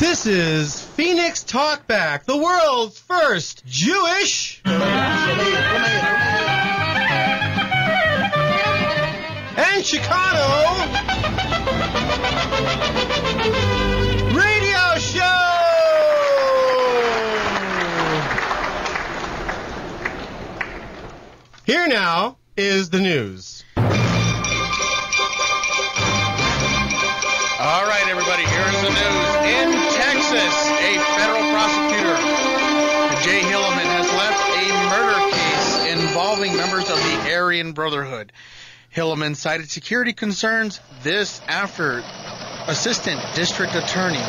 This is Phoenix Talkback, the world's first Jewish and Chicano radio show. Here now is the news. All right, everybody, here's the news. In Texas, a federal prosecutor, Jay Hilleman, has left a murder case involving members of the Aryan Brotherhood. Hilleman cited security concerns this after Assistant District Attorney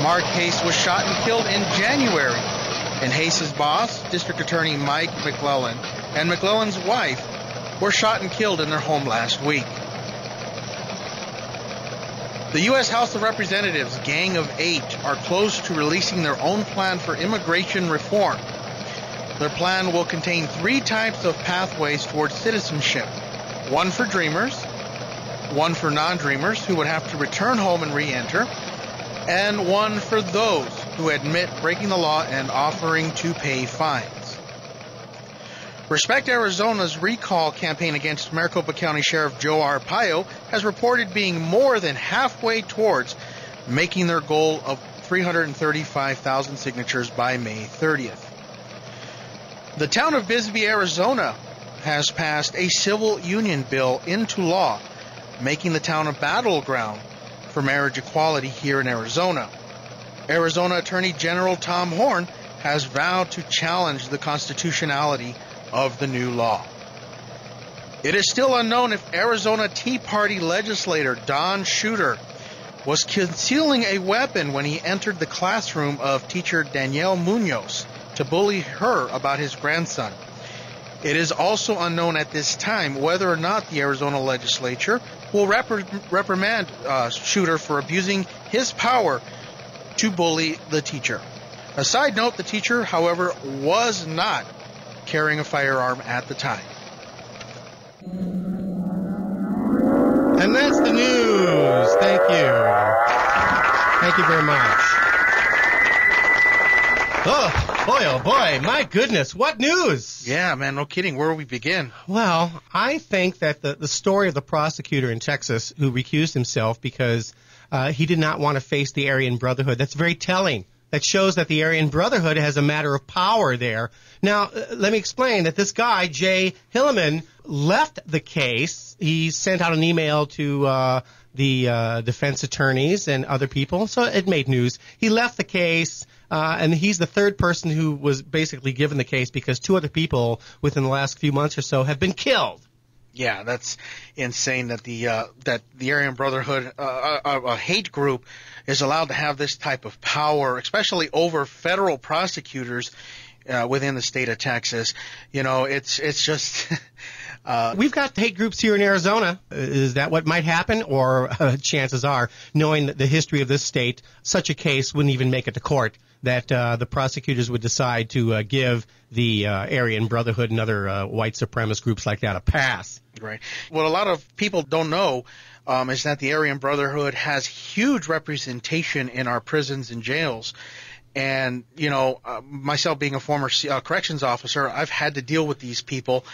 Mark Hayes was shot and killed in January. And Hayes' boss, District Attorney Mike McClellan, and McClellan's wife were shot and killed in their home last week. The U.S. House of Representatives Gang of Eight are close to releasing their own plan for immigration reform. Their plan will contain 3 types of pathways towards citizenship. One for dreamers, one for non-dreamers who would have to return home and re-enter, and one for those who admit breaking the law and offering to pay fines. Respect Arizona's recall campaign against Maricopa County Sheriff Joe Arpaio has reported being more than halfway towards making their goal of 335,000 signatures by May 30th. The town of Bisbee, Arizona, has passed a civil union bill into law, making the town a battleground for marriage equality here in Arizona. Arizona Attorney General Tom Horn has vowed to challenge the constitutionality of the new law. It is still unknown if Arizona Tea Party legislator Don Shooter was concealing a weapon when he entered the classroom of teacher Danielle Munoz to bully her about his grandson. It is also unknown at this time whether or not the Arizona legislature will reprimand Shooter for abusing his power to bully the teacher. A side note, the teacher, however, was not carrying a firearm at the time. And that's the news. Thank you. Thank you very much. Oh boy, my goodness, what news? Yeah, man, no kidding. Where do we begin? Well, I think that the story of the prosecutor in Texas who recused himself because he did not want to face the Aryan Brotherhood, that's very telling. That shows that the Aryan Brotherhood has a matter of power there. Now, let me explain that this guy, Jay Hilleman, left the case. He sent out an email to the defense attorneys and other people, so it made news. He left the case, and he's the third person who was basically given the case because 2 other people within the last few months or so have been killed. Yeah, that's insane that the Aryan Brotherhood, a hate group, is allowed to have this type of power, especially over federal prosecutors within the state of Texas. You know, it's just. We've got hate groups here in Arizona. Is that what might happen? Or chances are, knowing the history of this state, such a case wouldn't even make it to court, that the prosecutors would decide to give the Aryan Brotherhood and other white supremacist groups like that a pass. Right. What a lot of people don't know is that the Aryan Brotherhood has huge representation in our prisons and jails. And, you know, myself being a former corrections officer, I've had to deal with these people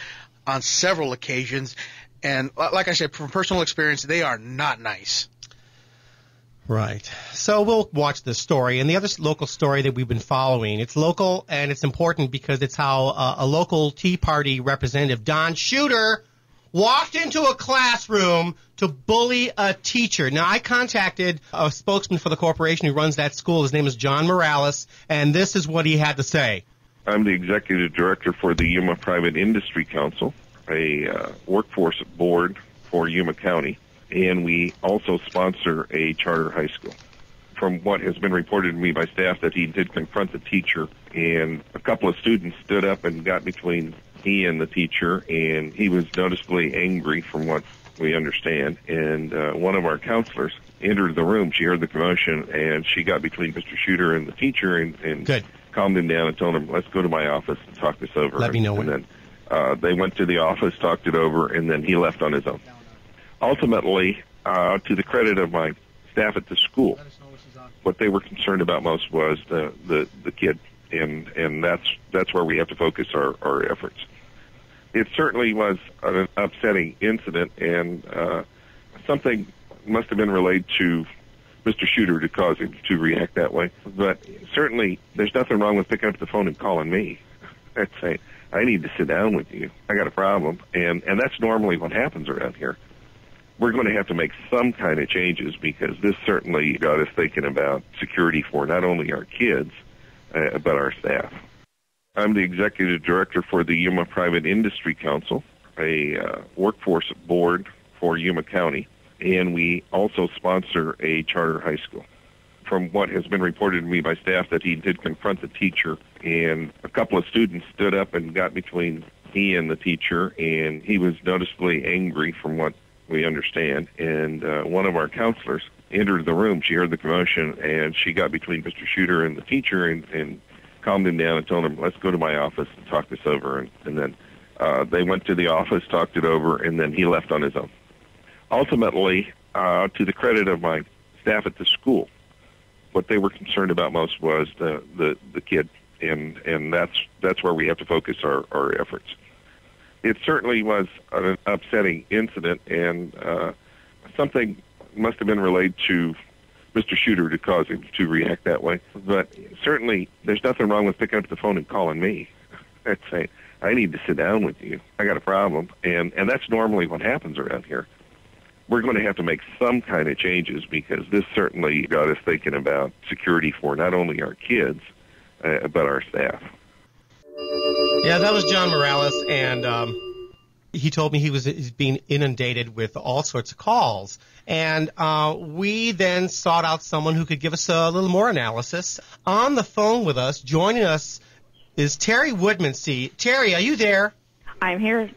on several occasions. And like I said, from personal experience, they are not nice. Right. So we'll watch this story. And the other local story that we've been following, it's local and it's important because it's how a local Tea Party representative, Don Shooter, walked into a classroom to bully a teacher. Now, I contacted a spokesman for the corporation who runs that school. His name is John Morales, and this is what he had to say. I'm the executive director for the Yuma Private Industry Council, a workforce board for Yuma County, and we also sponsor a charter high school. From what has been reported to me by staff, that he did confront the teacher, and a couple of students stood up and got between he and the teacher, and he was noticeably angry from what we understand. And one of our counselors entered the room. She heard the commotion, and she got between Mr. Shooter and the teacher and Good. calmed him down and told him, let's go to my office and talk this over. Let me know when. And then they went to the office, talked it over, and then he left on his own. Ultimately, to the credit of my staff at the school. What they were concerned about most was the kid, and that's where we have to focus our efforts. It certainly was an upsetting incident, and something must have been relayed to Mr. Shooter to cause him to react that way. But certainly, there's nothing wrong with picking up the phone and calling me and saying, I need to sit down with you. I got a problem. And that's normally what happens around here. We're going to have to make some kind of changes because this certainly got us thinking about security for not only our kids, but our staff. I'm the executive director for the Yuma Private Industry Council, a workforce board for Yuma County, and we also sponsor a charter high school. From what has been reported to me by staff, that he did confront the teacher, and a couple of students stood up and got between he and the teacher, and he was noticeably angry from what we understand. And one of our counselors entered the room. She heard the commotion, and she got between Mr. Shooter and the teacher and calmed him down and told him, let's go to my office and talk this over. And then they went to the office, talked it over, and then he left on his own. Ultimately, to the credit of my staff at the school, what they were concerned about most was the kid, and that's where we have to focus our efforts. It certainly was an upsetting incident, and something must have been relayed to Mr. Shooter to cause him to react that way. But certainly, there's nothing wrong with picking up the phone and calling me and saying, I need to sit down with you. I got a problem. And that's normally what happens around here. We're going to have to make some kind of changes because this certainly got us thinking about security for not only our kids, but our staff. Yeah, that was John Morales, and he told me he's being inundated with all sorts of calls. And we then sought out someone who could give us a little more analysis. On the phone with us, joining us, is Terri Woodmansee. Terri, are you there? I'm here.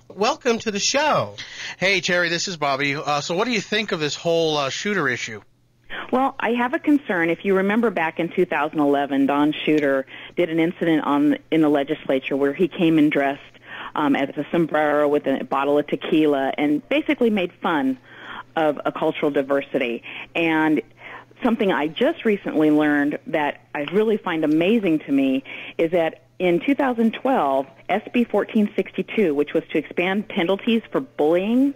Welcome to the show. Hey, Terri, this is Bobby. So what do you think of this whole shooter issue? Well, I have a concern. If you remember back in 2011, Don Shooter did an incident in the legislature where he came in dressed as a sombrero with a bottle of tequila and basically made fun of a cultural diversity. And something I just recently learned that I really find amazing to me is that in 2012, SB 1462, which was to expand penalties for bullying,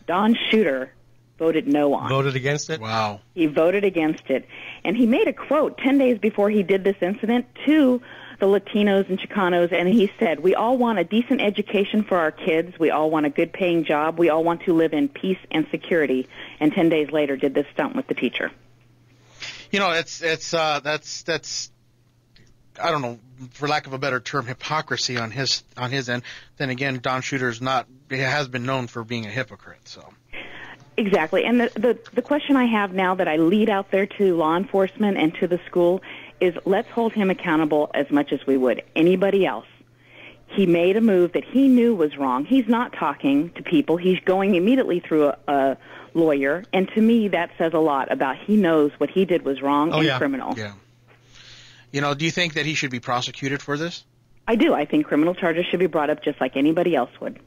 Don Shooter voted no on. Voted against it? Wow. He voted against it. And he made a quote 10 days before he did this incident to the Latinos and Chicanos, and he said, we all want a decent education for our kids. We all want a good paying job. We all want to live in peace and security. And 10 days later did this stunt with the teacher. You know, that's I don't know, for lack of a better term, hypocrisy on his end. Then again, Don Shooter's has been known for being a hypocrite, so. Exactly. And the question I have now that I lead out there to law enforcement and to the school is let's hold him accountable as much as we would anybody else. He made a move that he knew was wrong. He's not talking to people. He's going immediately through a lawyer. And to me, that says a lot about he knows what he did was wrong and criminal. Yeah. You know, do you think that he should be prosecuted for this? I do. I think criminal charges should be brought up just like anybody else would.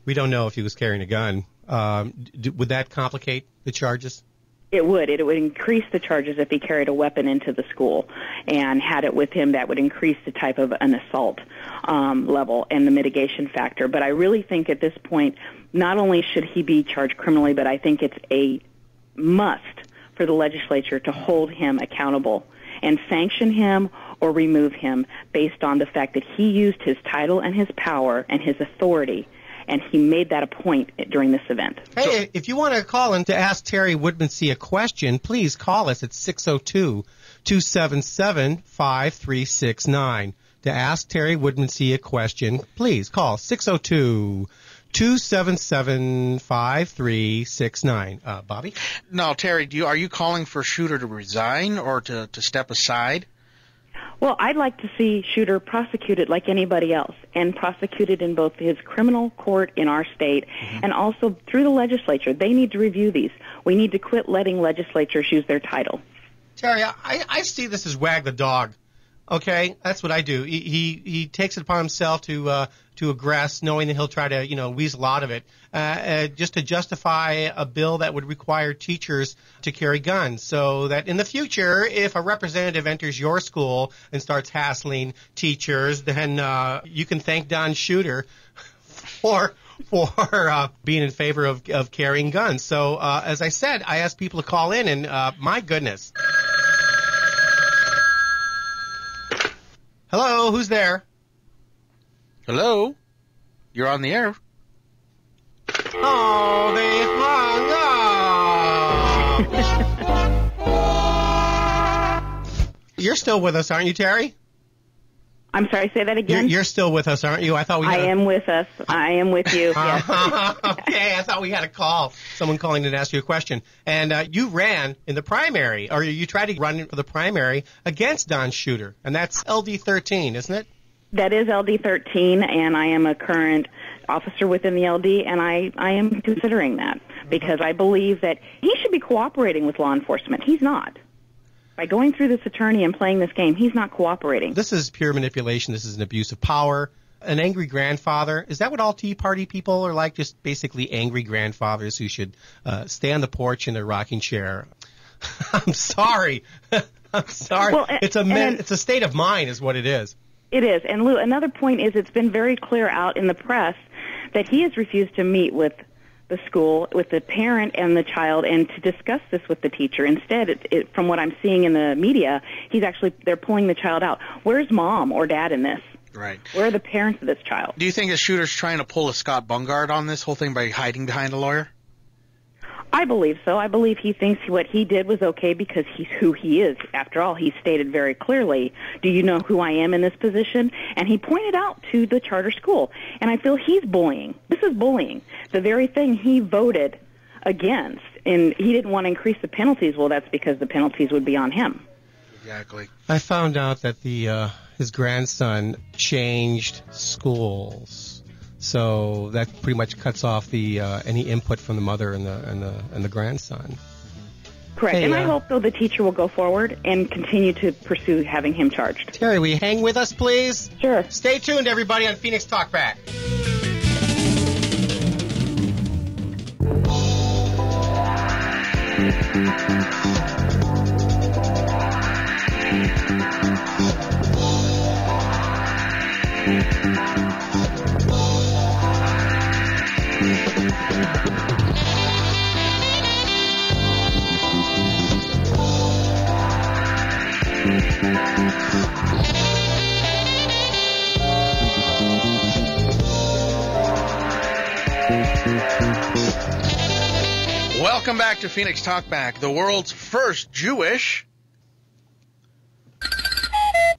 We don't know if he was carrying a gun. Would that complicate the charges? It would. It would increase the charges if he carried a weapon into the school and had it with him. That would increase the type of an assault level and the mitigation factor. But I really think at this point, not only should he be charged criminally, but I think it's a must for the legislature to hold him accountable and sanction him or remove him based on the fact that he used his title and his power and his authority, and he made that a point during this event. Hey, if you want to call in to ask Terri Woodmansee a question, please call us at 602-277-5369. To ask Terri Woodmansee a question, please call 602-277-5369. Bobby? Now, Terri, are you calling for Shooter to resign or to step aside? Well, I'd like to see Shooter prosecuted like anybody else, and prosecuted in both his criminal court in our state and also through the legislature. They need to review these. We need to quit letting legislatures use their title. Terri, I see this as wag the dog Okay, that's what I do. He takes it upon himself to aggress, knowing that he'll try to weasel out of it, just to justify a bill that would require teachers to carry guns, so that in the future, if a representative enters your school and starts hassling teachers, then you can thank Don Shooter for being in favor of carrying guns. So as I said, I asked people to call in, and my goodness. Hello, who's there? Hello? You're on the air. Oh, they hung up. You're still with us, aren't you, Terry? I'm sorry, say that again? You're still with us, aren't you? I thought we had I am with us. I am with you. Yes. Okay, I thought we had a call. Someone calling to ask you a question. And you ran in the primary, or you tried to run for the primary against Don Shooter. And that's LD13, isn't it? That is LD13, and I am a current officer within the LD, and I am considering that because I believe that he should be cooperating with law enforcement. He's not. By going through this attorney and playing this game, he's not cooperating. This is pure manipulation. This is an abuse of power. An angry grandfather. Is that what all Tea Party people are like? Just basically angry grandfathers who should stay on the porch in their rocking chair. I'm sorry. I'm sorry. Well, it's a state of mind is what it is. It is. And Lou, another point is it's been very clear out in the press that he has refused to meet with the school, with the parent and the child, and to discuss this with the teacher. Instead, from what I'm seeing in the media, they're pulling the child out. Where's mom or dad in this? Right. Where are the parents of this child? Do you think the shooter's trying to pull a Scott Bungard on this whole thing by hiding behind a lawyer? I believe so. I believe he thinks what he did was okay because he's who he is. After all, he stated very clearly, do you know who I am in this position? And he pointed out to the charter school. And I feel he's bullying. This is bullying. The very thing he voted against. And he didn't want to increase the penalties. Well, that's because the penalties would be on him. Exactly. I found out that his grandson changed schools. So that pretty much cuts off any input from the mother and the grandson. Correct. Hey, and I hope, though, the teacher will go forward and continue to pursue having him charged. Terry, will you hang with us, please? Sure. Stay tuned, everybody, on Phoenix Talkback. Welcome back to Phoenix Talkback, the world's first Jewish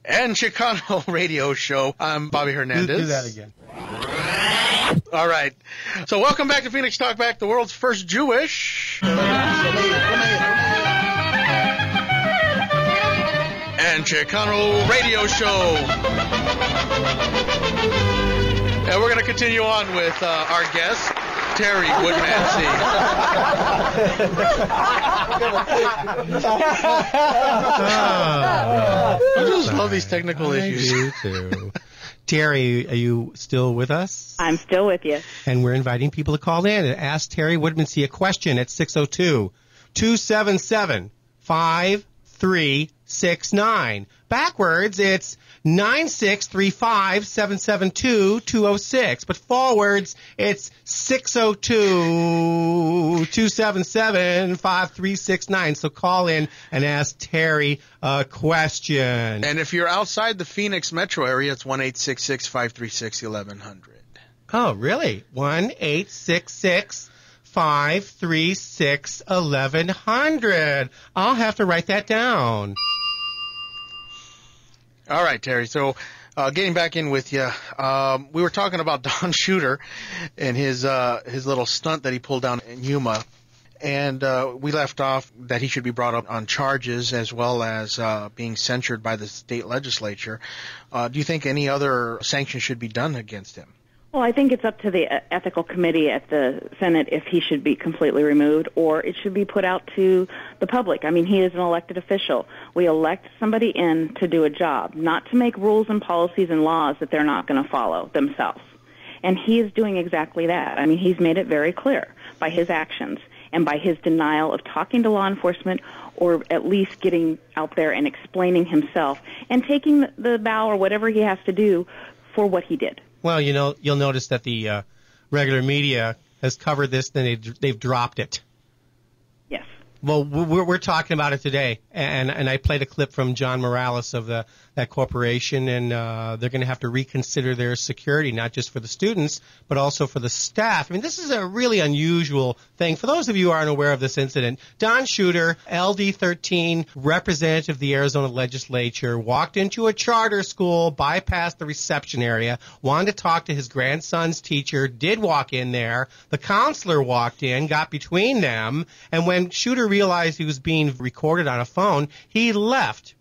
and Chicano radio show. I'm Bobby Hernandez. Do that again. All right. So welcome back to Phoenix Talkback, the world's first Jewish and Chicano radio show. And we're going to continue on with our guest, Terri Woodmansee. I just love these technical issues. You too. Terry, are you still with us? I'm still with you. And we're inviting people to call in and ask Terri Woodmansee a question at 602-277-5369. Backwards, it's 9635-772-206. But forwards, it's 602-277-5369. So call in and ask Terry a question. And if you're outside the Phoenix metro area, it's 1-866-536-1100. Oh, really? 1-866-536-1100. I'll have to write that down. All right, Terry. So, getting back in with you, we were talking about Don Shooter and his little stunt that he pulled down in Yuma, and we left off that he should be brought up on charges as well as being censured by the state legislature. Do you think any other sanctions should be done against him? Well, I think it's up to the ethical committee at the Senate if he should be completely removed or it should be put out to the public. I mean, he is an elected official. We elect somebody in to do a job, not to make rules and policies and laws that they're not going to follow themselves. And he is doing exactly that. I mean, he's made it very clear by his actions and by his denial of talking to law enforcement or at least getting out there and explaining himself and taking the bow or whatever he has to do for what he did. Well, you'll notice that the regular media has covered this, then they've dropped it. Yes. Well, we're talking about it today, and I played a clip from John Morales of that corporation, and they're going to have to reconsider their security, not just for the students, but also for the staff. I mean, this is a really unusual thing. For those of you who aren't aware of this incident, Don Shooter, LD13 representative of the Arizona legislature, walked into a charter school, bypassed the reception area, wanted to talk to his grandson's teacher, did walk in there. The counselor walked in, got between them, and when Shooter realized he was being recorded on a phone, he left.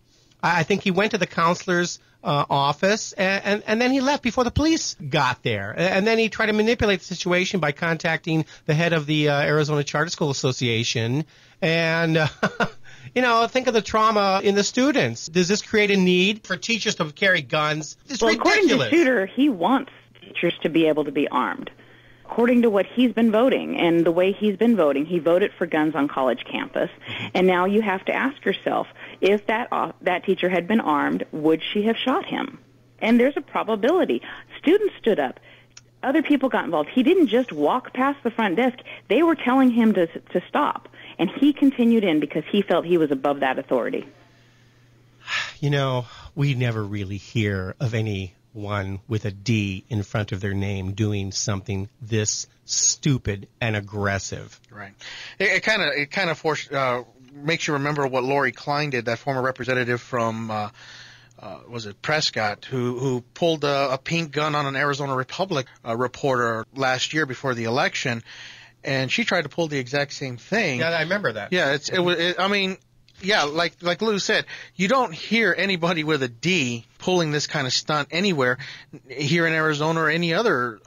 I think he went to the counselor's office, and then he left before the police got there. And then he tried to manipulate the situation by contacting the head of the Arizona Charter School Association. And, think of the trauma in the students. Does this create a need for teachers to carry guns? It's ridiculous. According to Shooter, he wants teachers to be able to be armed. According to what he's been voting and the way he's been voting, he voted for guns on college campus. And now you have to ask yourself, if that teacher had been armed, would she have shot him? And there's a probability. Students stood up. Other people got involved. He didn't just walk past the front desk. They were telling him to stop. And he continued in because he felt he was above that authority. We never really hear of anyone with a D in front of their name doing something this stupid and aggressive. Right. It kind of makes you remember what Lori Klein did, that former representative from was it Prescott, who pulled a pink gun on an Arizona Republic reporter last year before the election, and she tried to pull the exact same thing. Yeah, I remember that. Yeah, yeah, like Lou said, you don't hear anybody with a D pulling this kind of stunt anywhere here in Arizona or any other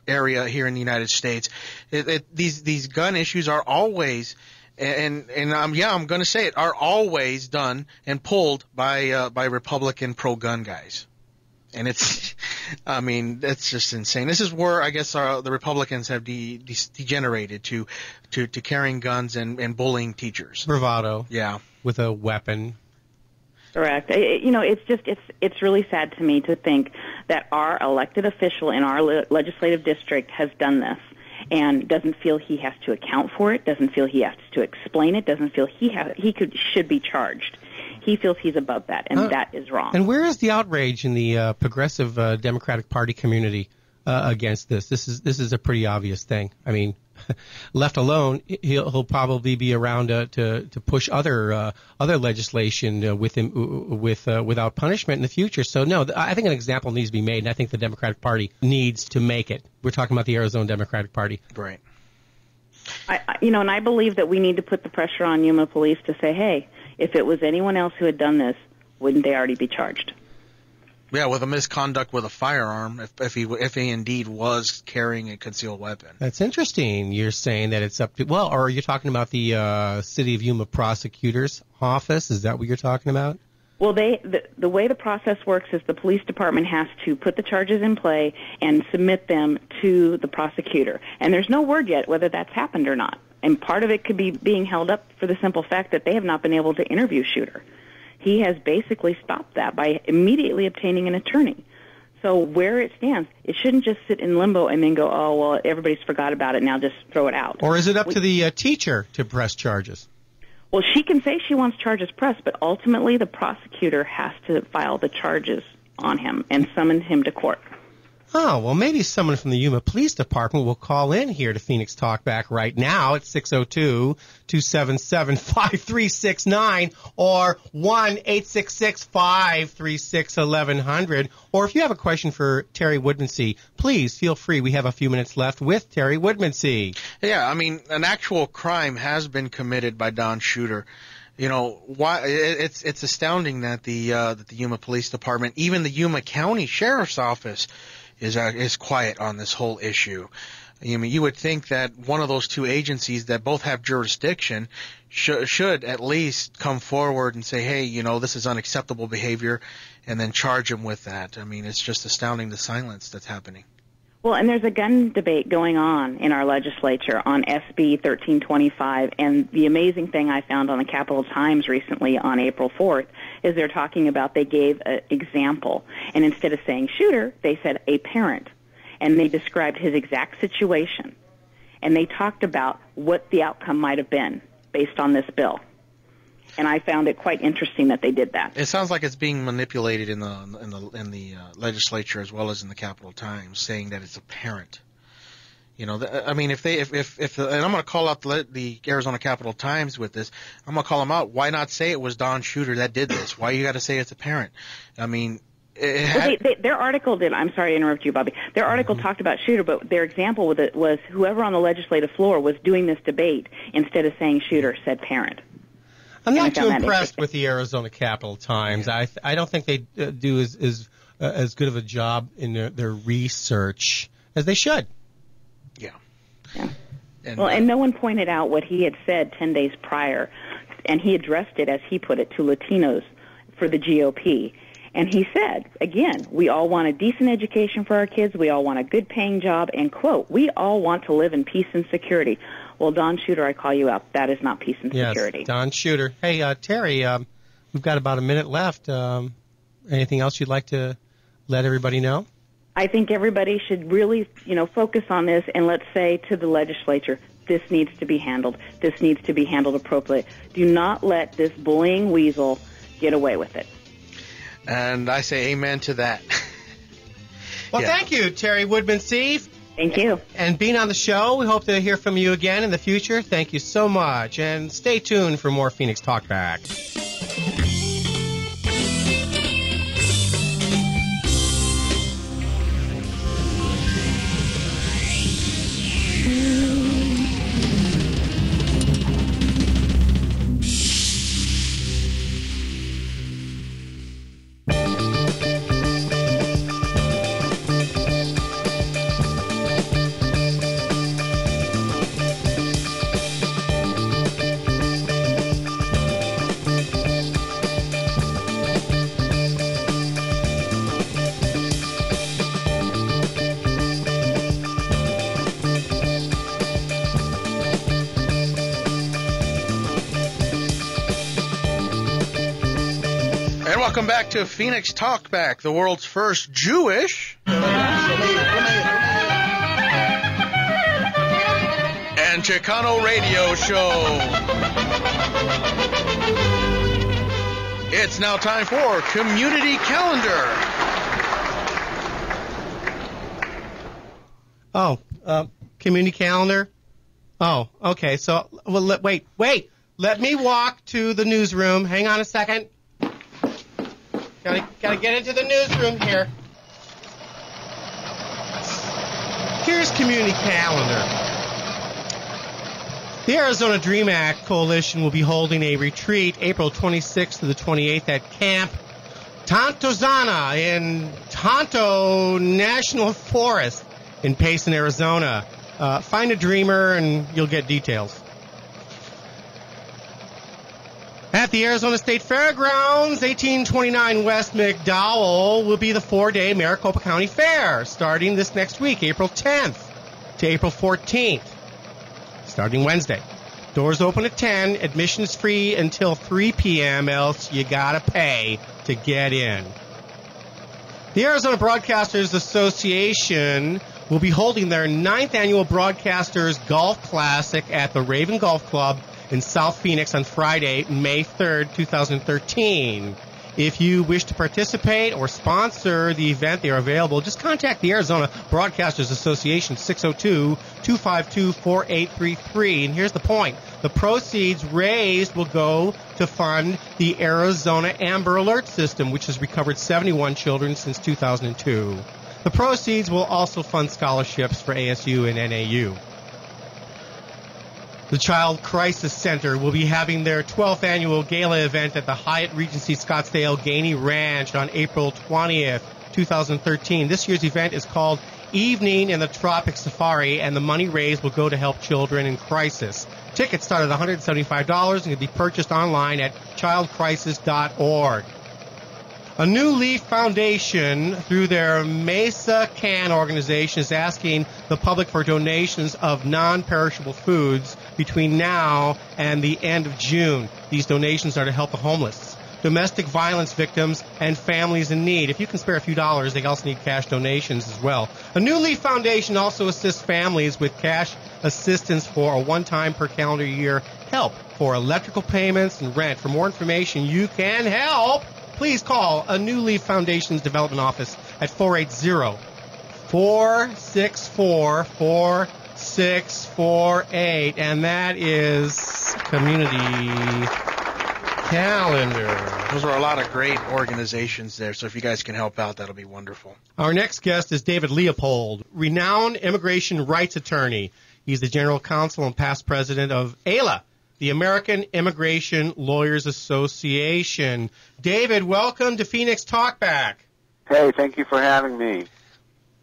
area here in the United States. These gun issues are always, and I'm going to say it, are always done and pulled by Republican pro-gun guys. And it's just insane. This is where I guess the Republicans have degenerated to carrying guns and bullying teachers. Bravado. Yeah. With a weapon. Correct. It's really sad to me to think that our elected official in our legislative district has done this and doesn't feel he has to account for it, doesn't feel he has to explain it, doesn't feel should be charged. He feels he's above that, and that is wrong. And where is the outrage in the progressive Democratic Party community against this? This is a pretty obvious thing. I mean, left alone, he'll probably be around to push other legislation without punishment in the future. So no, I think an example needs to be made, and I think the Democratic Party needs to make it. We're talking about the Arizona Democratic Party, right? And I believe that we need to put the pressure on Yuma police to say, hey, if it was anyone else who had done this, wouldn't they already be charged? Yeah, with a misconduct with a firearm, if he indeed was carrying a concealed weapon. That's interesting. You're saying that it's up to, or are you talking about the City of Yuma prosecutor's office? Is that what you're talking about? Well, the way the process works is the police department has to put the charges in play and submit them to the prosecutor. And there's no word yet whether that's happened or not. And part of it could be being held up for the simple fact that they have not been able to interview Shooter. He has basically stopped that by immediately obtaining an attorney. So where it stands, it shouldn't just sit in limbo and then go, oh, well, everybody's forgot about it, now just throw it out. Or is it up to the teacher to press charges? Well, she can say she wants charges pressed, but ultimately the prosecutor has to file the charges on him and summon him to court. Oh, well, maybe someone from the Yuma Police Department will call in here to Phoenix Talkback right now at 602-277-5369 or 1-866-536-1100. Or if you have a question for Terri Woodmansee, please feel free. We have a few minutes left with Terri Woodmansee. Yeah, an actual crime has been committed by Don Shooter. Why? It's astounding that the Yuma Police Department, even the Yuma County Sheriff's Office, is quiet on this whole issue. I mean, you would think that one of those two agencies that both have jurisdiction should at least come forward and say, hey, this is unacceptable behavior, and then charge them with that. I mean, it's just astounding the silence that's happening. Well, and there's a gun debate going on in our legislature on SB 1325, and the amazing thing I found on the Capitol Times recently on April 4th is they're talking about they gave an example, and instead of saying shooter, they said a parent, and they described his exact situation, and they talked about what the outcome might have been based on this bill. And I found it quite interesting that they did that. It sounds like it's being manipulated in the legislature as well as in the Capitol Times, saying that it's apparent. I mean, if and I'm going to call out the Arizona Capitol Times with this. I'm going to call them out. Why not say it was Don Shooter that did this? Why you got to say it's apparent? I mean, their article did. I'm sorry to interrupt you, Bobby. Their article talked about Shooter, but their example with it was whoever on the legislative floor was doing this debate, instead of saying Shooter, said parent. I'm not too impressed with the Arizona Capitol Times. Yeah. I don't think they do as good of a job in their research as they should. Yeah. And no one pointed out what he had said 10 days prior, and he addressed it, as he put it, to Latinos for the GOP. And he said, again, we all want a decent education for our kids. We all want a good-paying job. And, quote, we all want to live in peace and security. Well, Don Shooter, I call you out. That is not peace and security. Yes, Don Shooter. Hey, Terri, we've got about a minute left. Anything else you'd like to let everybody know? I think everybody should really, focus on this, and let's say to the legislature, this needs to be handled. This needs to be handled appropriately. Do not let this bullying weasel get away with it. And I say amen to that. Well, Thank you, Terri Woodmansee. Thank you. And being on the show, we hope to hear from you again in the future. Thank you so much. And stay tuned for more Phoenix Talkback. Welcome back to Phoenix Talkback, the world's first Jewish and Chicano radio show. It's now time for Community Calendar. Community Calendar? Oh, okay. So, wait. Let me walk to the newsroom. Hang on a second. Gotta get into the newsroom here. Here's Community Calendar. The Arizona Dream Act Coalition will be holding a retreat April 26th to the 28th at Camp Tantozana in Tonto National Forest in Payson, Arizona. Find a dreamer and you'll get details. At the Arizona State Fairgrounds, 1829 West McDowell will be the 4-day Maricopa County Fair, starting this next week, April 10th to April 14th, starting Wednesday. Doors open at 10, admission is free until 3 p.m., else you gotta pay to get in. The Arizona Broadcasters Association will be holding their 9th annual Broadcasters Golf Classic at the Raven Golf Club in South Phoenix on Friday, May 3rd, 2013. If you wish to participate or sponsor the event, they are available. Just contact the Arizona Broadcasters Association, 602-252-4833. And here's the point. The proceeds raised will go to fund the Arizona Amber Alert System, which has recovered 71 children since 2002. The proceeds will also fund scholarships for ASU and NAU. The Child Crisis Center will be having their 12th annual gala event at the Hyatt Regency Scottsdale Gainey Ranch on April 20th, 2013. This year's event is called Evening in the Tropic Safari, and the money raised will go to help children in crisis. Tickets start at $175 and can be purchased online at childcrisis.org. A New Leaf Foundation, through their Mesa Can organization, is asking the public for donations of non-perishable foods between now and the end of June. These donations are to help the homeless, domestic violence victims, and families in need. If you can spare a few dollars, they also need cash donations as well. A New Leaf Foundation also assists families with cash assistance for a one-time per calendar year help for electrical payments and rent. For more information, you can help. Please call A New Leaf Foundation's Development Office at 480-464-4648, and that is Community Calendar. Those are a lot of great organizations there, so if you guys can help out, that'll be wonderful. Our next guest is David Leopold, renowned immigration rights attorney. He's the general counsel and past president of AILA, the American Immigration Lawyers Association. David, welcome to Phoenix Talkback. Hey, thank you for having me.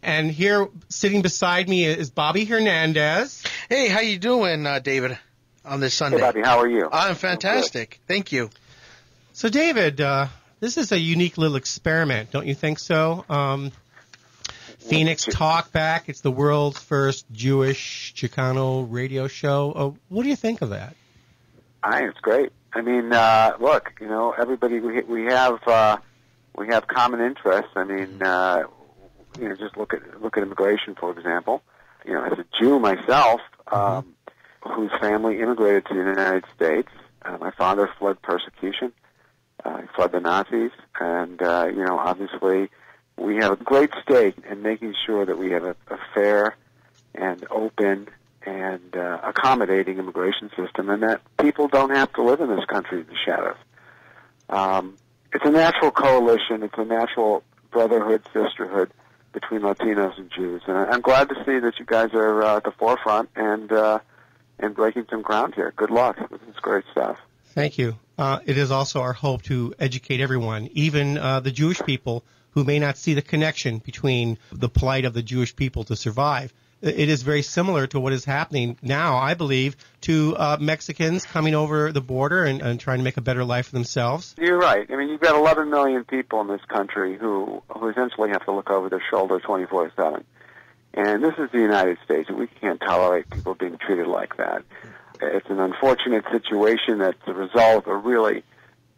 And here, sitting beside me, is Bobby Hernandez. Hey, how you doing, David, on this Sunday? Hey, Bobby, how are you? I'm fantastic. Thank you. So, David, this is a unique little experiment, don't you think so? Phoenix Talkback, it's the world's first Jewish-Chicano radio show. What do you think of that? I think it's great. I mean, look, you know, everybody we have common interests. I mean, you know, just look at immigration, for example. You know, as a Jew myself, whose family immigrated to the United States, my father fled persecution. He fled the Nazis, and you know, obviously, we have a great stake in making sure that we have a fair and open and accommodating immigration system, and that people don't have to live in this country in the shadows. It's a natural coalition. It's a natural brotherhood, sisterhood between Latinos and Jews. And I'm glad to see that you guys are at the forefront and breaking some ground here. Good luck. This is great stuff. Thank you. It is also our hope to educate everyone, even the Jewish people who may not see the connection between the plight of the Jewish people to survive. It is very similar to what is happening now, I believe, to Mexicans coming over the border and trying to make a better life for themselves. You're right. I mean, you've got 11 million people in this country who essentially have to look over their shoulder 24/7. And this is the United States, and we can't tolerate people being treated like that. It's an unfortunate situation that's the result of a really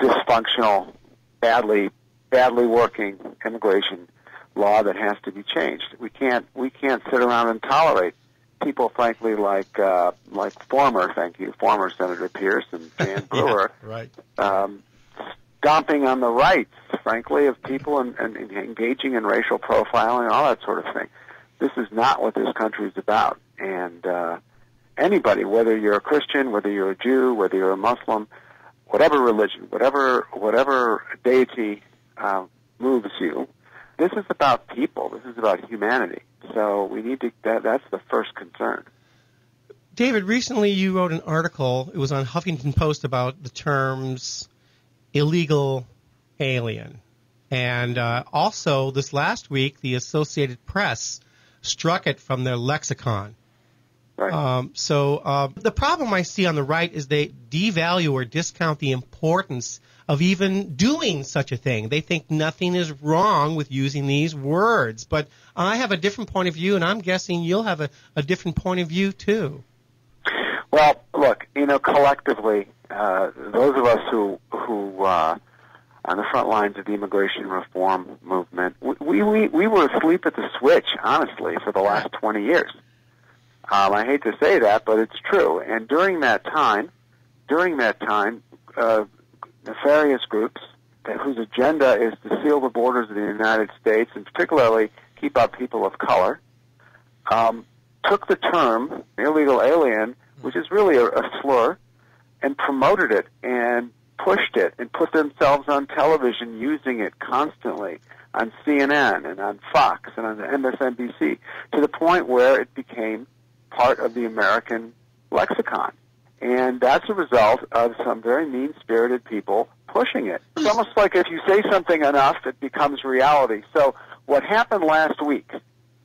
dysfunctional, badly working immigration law that has to be changed. We can't sit around and tolerate people, frankly, like former Senator Pierce and Jan Brewer, right. Stomping on the rights, frankly, of people and engaging in racial profiling and all that sort of thing. This is not what this country is about. And anybody, whether you're a Christian, whether you're a Jew, whether you're a Muslim, whatever religion, whatever deity moves you, this is about people. This is about humanity. So we need to. That's the first concern. David, recently you wrote an article. It was on Huffington Post about the terms illegal alien, and also this last week the Associated Press struck it from their lexicon. Right. So the problem I see on the right is they devalue or discount the importance of even doing such a thing. They think nothing is wrong with using these words. But I have a different point of view, and I'm guessing you'll have a different point of view, too. Well, look, you know, collectively, those of us who on the front lines of the immigration reform movement, we were asleep at the switch, honestly, for the last 20 years. I hate to say that, but it's true. And during that time, nefarious groups whose agenda is to seal the borders of the United States, and particularly keep out people of color, took the term illegal alien, which is really a slur, and promoted it and pushed it and put themselves on television using it constantly on CNN and on Fox and on MSNBC to the point where it became part of the American lexicon. And that's a result of some very mean-spirited people pushing it. It's almost like if you say something enough, it becomes reality. So What happened last week,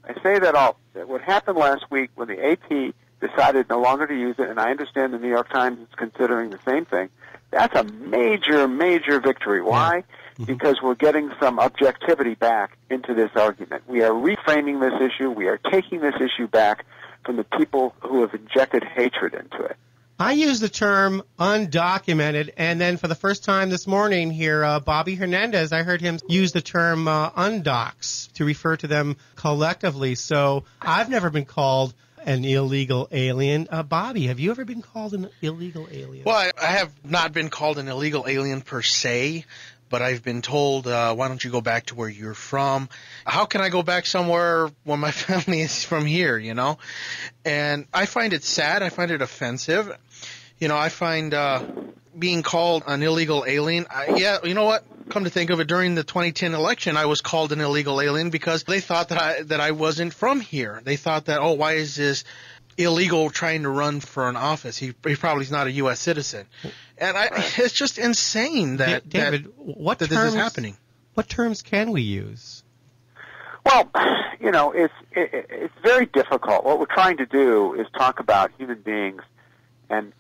I say that all, what happened last week when the AP decided no longer to use it, and I understand the New York Times is considering the same thing, that's a major, major victory. Why? Mm-hmm. Because we're getting some objectivity back into this argument. We are reframing this issue. We are taking this issue back from the people who have injected hatred into it. I use the term undocumented, and then for the first time this morning here, Bobby Hernandez, I heard him use the term undocs to refer to them collectively. So I've never been called an illegal alien. Bobby, have you ever been called an illegal alien? Well, I have not been called an illegal alien per se, but I've been told, why don't you go back to where you're from? How can I go back somewhere when my family is from here, you know? And I find it sad. I find it offensive. You know, I find being called an illegal alien, you know what? Come to think of it, during the 2010 election, I was called an illegal alien because they thought that I wasn't from here. They thought that, oh, why is this illegal trying to run for an office? He probably is not a U.S. citizen. And it's just insane that, David, that this is happening. What terms can we use? Well, you know, it's very difficult. What we're trying to do is talk about human beings and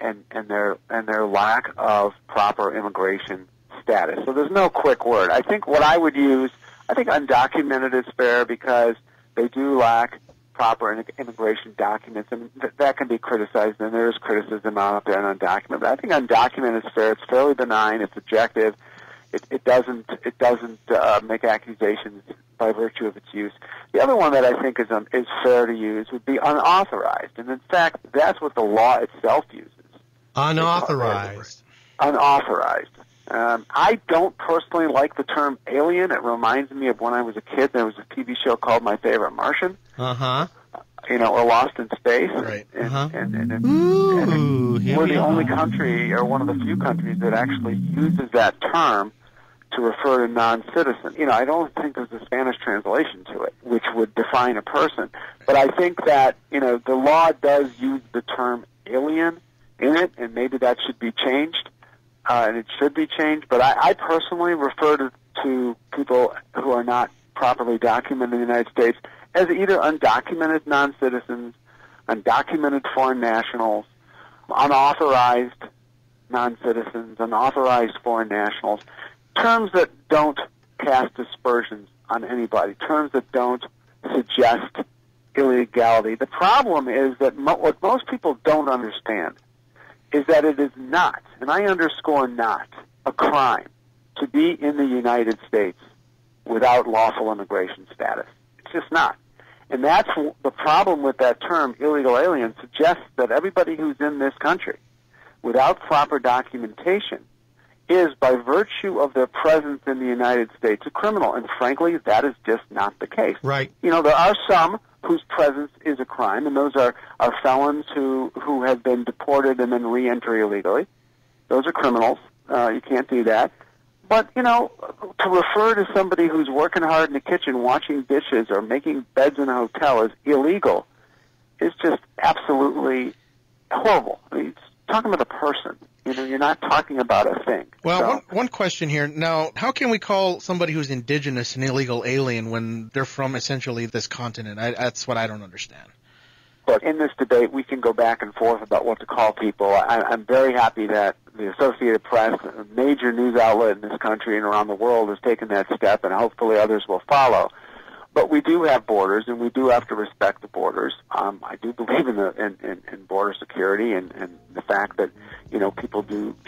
their lack of proper immigration status. So there's no quick word. I think what I would use, I think undocumented is fair because they do lack proper immigration documents, and that can be criticized, and there is criticism out there on undocumented. But I think undocumented is fair. It's fairly benign. It's objective. It doesn't make accusations by virtue of its use. The other one that I think is fair to use would be unauthorized, and in fact, that's what the law itself uses. Unauthorized. Unauthorized. I don't personally like the term alien. It reminds me of when I was a kid. There was a TV show called My Favorite Martian. Uh-huh. You know, or Lost in Space. Right. And we're the only country, or one of the few countries, that actually uses that term to refer to non-citizen. You know, I don't think there's a Spanish translation to it, which would define a person. But I think that, you know, the law does use the term alien in it, and maybe that should be changed. And it should be changed, but I personally refer to people who are not properly documented in the United States as either undocumented non-citizens, undocumented foreign nationals, unauthorized non-citizens, unauthorized foreign nationals, terms that don't cast aspersions on anybody, terms that don't suggest illegality. The problem is that what most people don't understand is that it is not, and I underscore not, a crime to be in the United States without lawful immigration status. It's just not. And that's the problem with that term, illegal alien, suggests that everybody who's in this country without proper documentation is, by virtue of their presence in the United States, a criminal. And frankly, that is just not the case. Right. You know, there are some whose presence is a crime, and those are felons who have been deported and then re-enter illegally. Those are criminals. You can't do that. But, you know, to refer to somebody who's working hard in the kitchen, washing dishes, or making beds in a hotel as illegal is just absolutely horrible. I mean, it's talking about a person. You know, you're not talking about a thing. Well, one question here. Now, how can we call somebody who's indigenous an illegal alien when they're from essentially this continent? That's what I don't understand. But in this debate, we can go back and forth about what to call people. I'm very happy that the Associated Press, a major news outlet in this country and around the world, has taken that step, and hopefully others will follow. But we do have borders, and we do have to respect the borders. I do believe in border security and the fact that, you know, people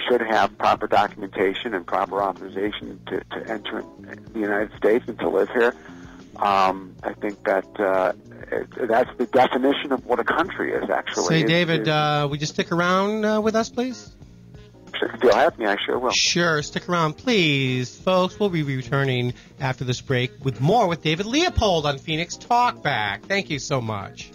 should have proper documentation and proper authorization to enter the United States and to live here. I think that that's the definition of what a country is, actually. Say, David, would you stick around with us, please? If you'll have me, I sure will. Sure, stick around, please. Folks, we'll be returning after this break with more with David Leopold on Phoenix Talkback. Thank you so much.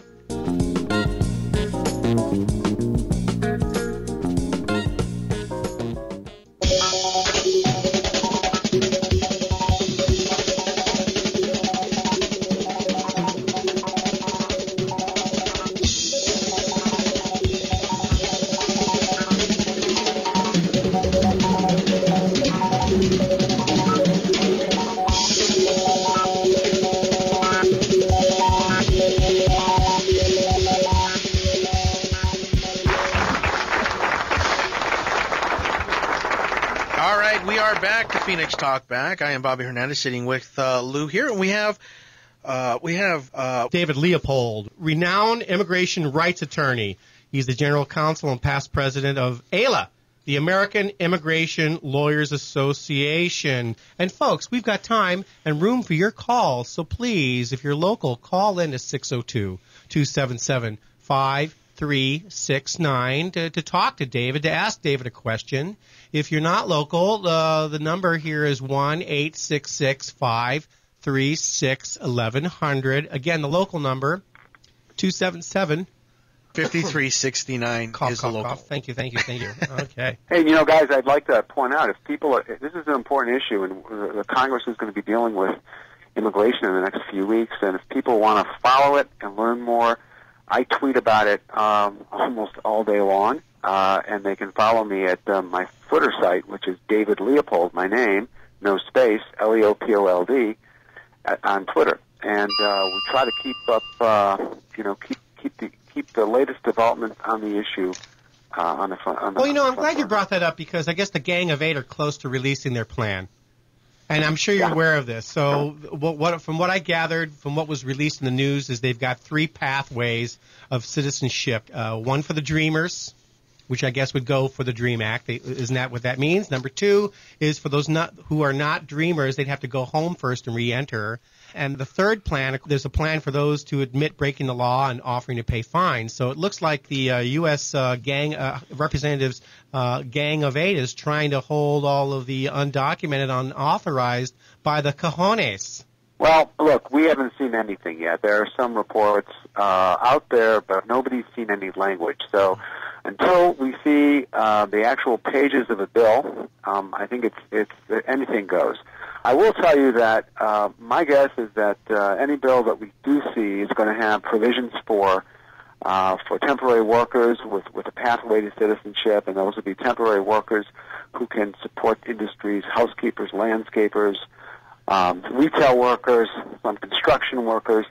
All right, we are back to Phoenix Talkback. I am Bobby Hernandez, sitting with Lou here, and we have David Leopold, renowned immigration rights attorney. He's the general counsel and past president of AILA, the American Immigration Lawyers Association. And folks, we've got time and room for your calls, so please, if you're local, call in to 602-277-5369 to talk to David, to ask David a question. If you're not local, the number here is 1-866-536-1100. Again, the local number, 277 5369 is the local. Thank you. Okay. Hey, guys, I'd like to point out, if people this is an important issue, and the Congress is going to be dealing with immigration in the next few weeks, and if people want to follow it and learn more, I tweet about it almost all day long, and they can follow me at my Twitter site, which is David Leopold, my name, no space, Leopold, on Twitter. And we try to keep up, keep the latest developments on the issue on the front. Well, I'm glad you brought that up, because I guess the Gang of Eight are close to releasing their plan. And I'm sure you're aware of this. So from what I gathered from what was released in the news is they've got 3 pathways of citizenship. One for the Dreamers, which I guess would go for the DREAM Act. Isn't that what that means? Number 2 is for those who are not Dreamers, they'd have to go home first and re-enter. And the third plan, there's a plan for those to admit breaking the law and offering to pay fines. So it looks like the U.S. Representatives Gang of Eight is trying to hold all of the undocumented, unauthorized by the cojones. Well, look, we haven't seen anything yet. There are some reports out there, but nobody's seen any language. So until we see the actual pages of a bill, I think it's anything goes. I will tell you that my guess is that any bill that we do see is going to have provisions for temporary workers with a pathway to citizenship, and those would be temporary workers who can support industries, housekeepers, landscapers, retail workers, some construction workers.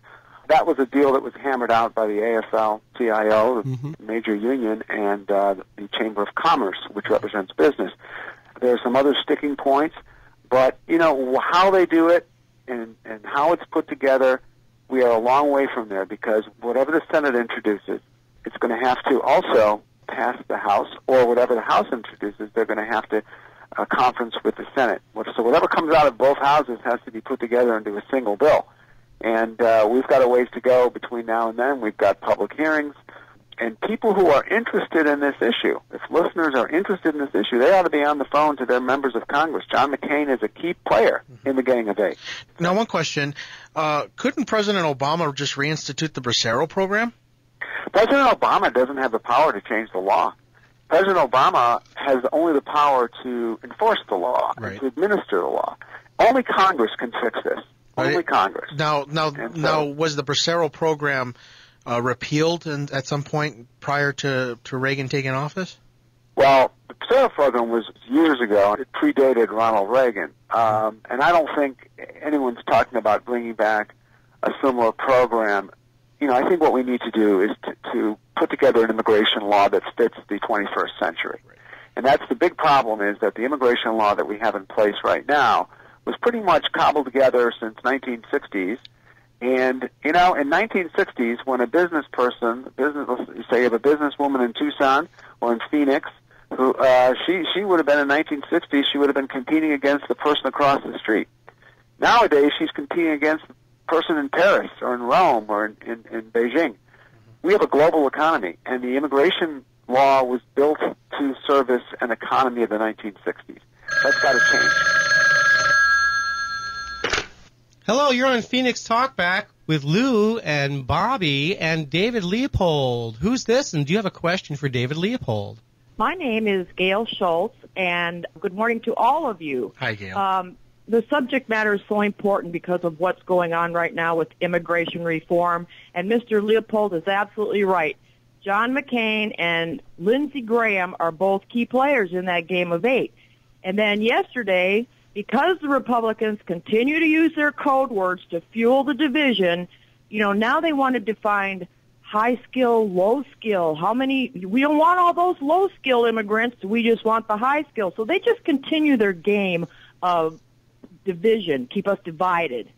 That was a deal that was hammered out by the AFL-CIO, the major union, and the Chamber of Commerce, which represents business. There are some other sticking points, but, how they do it and how it's put together, we are a long way from there, because whatever the Senate introduces, it's going to have to also pass the House, or whatever the House introduces, they're going to have to conference with the Senate. So whatever comes out of both houses has to be put together into a single bill. And we've got a ways to go between now and then. We've got public hearings. And people who are interested in this issue, if listeners are interested in this issue, they ought to be on the phone to their members of Congress. John McCain is a key player in the Gang of Eight. Now, one question. Couldn't President Obama just reinstitute the Bracero program? President Obama doesn't have the power to change the law. President Obama has only the power to enforce the law, and to administer the law. Only Congress can fix this. Only Congress. Now, was the Bracero program repealed at some point prior to Reagan taking office? Well, the Bracero program was years ago. It predated Ronald Reagan. And I don't think anyone's talking about bringing back a similar program. I think what we need to do is to put together an immigration law that fits the 21st century. Right. And that's the big problem, is that the immigration law that we have in place right now was pretty much cobbled together since 1960s. And, in 1960s, when a business person, say you have a businesswoman in Tucson or in Phoenix, who she would have been in 1960s, she would have been competing against the person across the street. Nowadays, she's competing against the person in Paris or in Rome or in Beijing. We have a global economy, and the immigration law was built to service an economy of the 1960s. That's got to change. Hello, you're on Phoenix Talkback with Lou and Bobby and David Leopold. Who's this, and do you have a question for David Leopold? My name is Gail Schultz, and good morning to all of you. Hi, Gail. The subject matter is so important because of what's going on right now with immigration reform, and Mr. Leopold is absolutely right. John McCain and Lindsey Graham are both key players in that game of eight. And then yesterday, because the Republicans continue to use their code words to fuel the division, now they want to define high skill, low skill. We don't want all those low skill immigrants. We just want the high skill. So they just continue their game of division, keep us divided.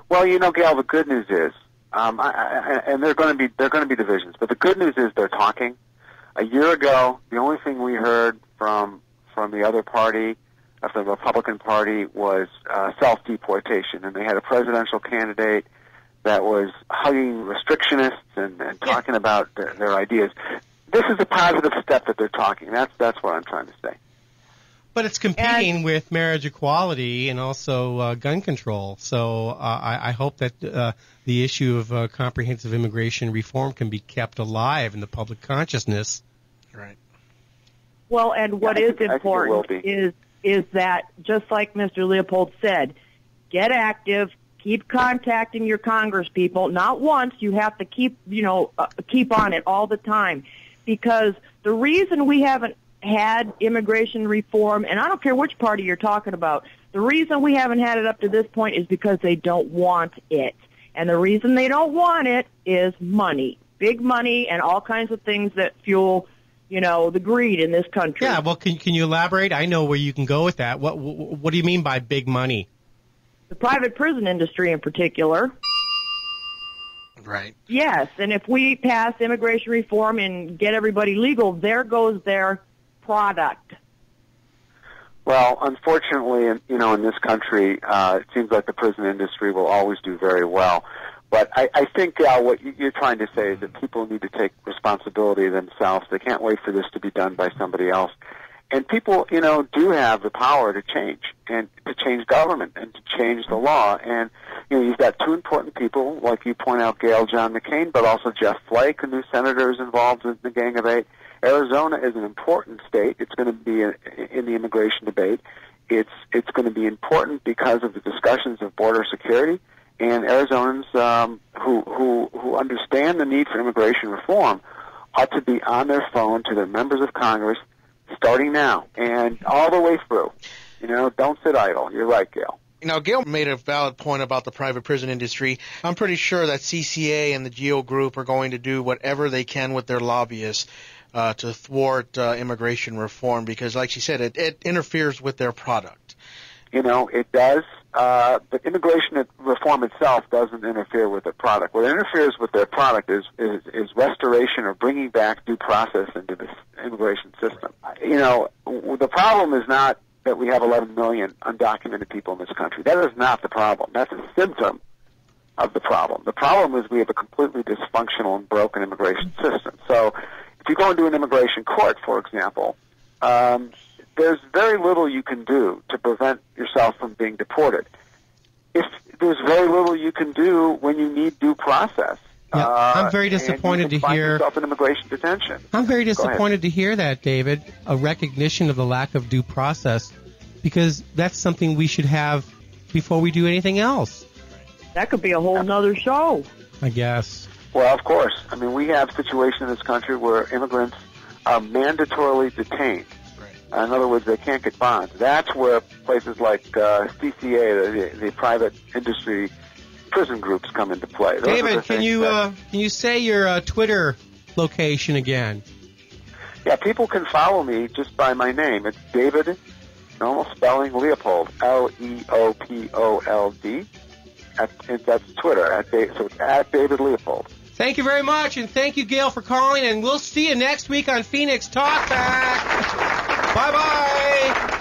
Well, Gail, the good news is, and they're going to be divisions, but the good news is they're talking. A year ago, the only thing we heard from the other party, the Republican Party, was self-deportation, and they had a presidential candidate that was hugging restrictionists and talking about their ideas. This is a positive step that they're talking. That's what I'm trying to say. But it's competing with marriage equality and also gun control. So I hope that the issue of comprehensive immigration reform can be kept alive in the public consciousness. Right. Well, and what is important is that, just like Mr. Leopold said, get active, keep contacting your congresspeople. Not once, you have to keep on it all the time. Because the reason we haven't had immigration reform, and I don't care which party you're talking about, the reason we haven't had it up to this point is because they don't want it. And the reason they don't want it is money. Big money and all kinds of things that fuel, the greed in this country. Yeah, well, can you elaborate? I know where you can go with that. What do you mean by big money? The private prison industry in particular. Right. Yes, and if we pass immigration reform and get everybody legal, there goes their product. Well, unfortunately, in this country, it seems like the prison industry will always do very well. But I think, what you're trying to say is that people need to take responsibility themselves. They can't wait for this to be done by somebody else. And people, do have the power to change, and to change government, and to change the law. And, you've got two important people, like you point out, Gail, John McCain, but also Jeff Flake, a new senator, is involved in the Gang of Eight. Arizona is an important state. It's going to be in the immigration debate. It's going to be important because of the discussions of border security. And Arizonans who understand the need for immigration reform ought to be on their phone to their members of Congress starting now and all the way through. Don't sit idle. You're right, Gail. Gail made a valid point about the private prison industry. I'm pretty sure that CCA and the GEO Group are going to do whatever they can with their lobbyists to thwart immigration reform because, like she said, it interferes with their product. It does. But immigration reform itself doesn't interfere with their product. What interferes with their product is restoration or bringing back due process into this immigration system. The problem is not that we have 11 million undocumented people in this country. That is not the problem. That's a symptom of the problem. The problem is we have a completely dysfunctional and broken immigration system. So if you go into an immigration court, for example, there's very little you can do to prevent yourself from being deported. There's very little you can do when you need due process. Yeah, I'm very disappointed to hear yourself in immigration detention. I'm very disappointed to hear that, David, a recognition of the lack of due process, because that's something we should have before we do anything else. That could be a whole nother show. I guess. Well, of course. I mean, we have a situation in this country where immigrants are mandatorily detained. In other words, they can't get bonds. That's where places like CCA, the private industry prison groups, come into play. David, can you say your Twitter location again? Yeah, people can follow me just by my name. It's David, normal spelling, Leopold, Leopold. That's Twitter. So it's at David Leopold. Thank you very much, and thank you, Gail, for calling, and we'll see you next week on Phoenix Talkback. Bye-bye.